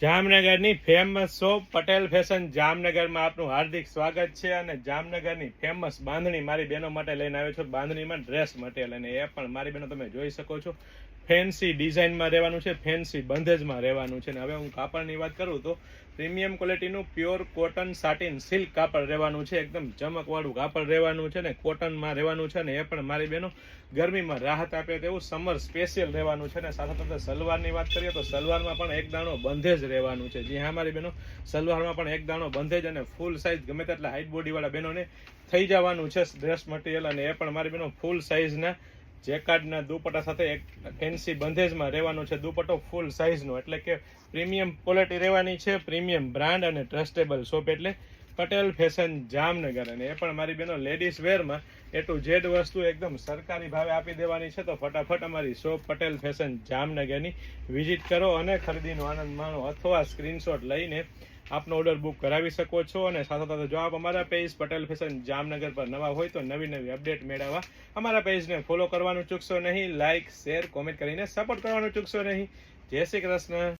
જામનગરની famous shop Patel fashion જામનગરમાં આપનું હાર્દિક સ્વાગત છે. અને જામનગરની ફેમસ બાંધણી મારી બહેનો માટે લઈને આવ્યો છું. બાંધણીમાં ડ્રેસ મટીરિયલ, અને એ પણ મારી બહેનો તમે જોઈ શકો છો ફેન્સી ડિઝાઇનમાં રહેવાનું છે, ફેન્સી બંધેજમાં રહેવાનું છે. અને હવે હું કાપડની વાત કરું તો પ્રીમિયમ ક્વોલિટીનું પ્યોર કોટન સાટિન સિલ્ક કાપડ રહેવાનું છે. એકદમ ચમકવાળું કાપડ રહેવાનું છે ને કોટનમાં રહેવાનું છે. ને એ પણ મારી બહેનો ગરમીમાં રાહત આપે તેવું સમર સ્પેશિયલ રહેવાનું છે. ને સાથે સાથે સલવારની વાત કરીએ તો સલવારમાં પણ એક દાણો બંધેજ રહેવાનું છે. જી હા મારી બહેનો, સલવારમાં પણ એક દાણો બંધેજ અને ફૂલ સાઇઝ ગમે તેટલા હાઈટ બોડીવાળા બહેનોને થઈ જવાનું છે ડ્રેસ મટીરિયલ. અને એ પણ મારી બહેનો ફૂલ સાઇઝના જેકાર્ડના દુપટ્ટા સાથે એક ફેન્સી બંધેજમાં રહેવાનું છે. દુપટ્ટો ફૂલ સાઇઝનો, એટલે કે પ્રીમિયમ ક્વોલિટી રહેવાની છે, પ્રીમિયમ બ્રાન્ડ અને ટ્રસ્ટેબલ શોપ એટલે પટેલ ફેશન જામનગર. અને એ પણ મારી બહેનો લેડીઝ વેરમાં એ ટુ ઝેડ વસ્તુ એકદમ સરકારી ભાવે આપી દેવાની છે. તો ફટાફટ અમારી શોપ પટેલ ફેશન જામનગરની વિઝિટ કરો અને ખરીદીનો આનંદ માણો, અથવા સ્ક્રીનશોટ લઈને આપનો ઓર્ડર બુક કરાવી શકો છો. અને સાથે સાથે જો આપ અમારા પેજ પટેલ ફેશન જામનગર પર નવા હોય તો નવી નવી અપડેટ મેળવવા અમારા પેજને ફોલો કરવાનું ચૂકશો નહીં. લાઇક, શેર, કોમેન્ટ કરીને સપોર્ટ કરવાનું ચૂકશો નહીં. જય શ્રી કૃષ્ણ.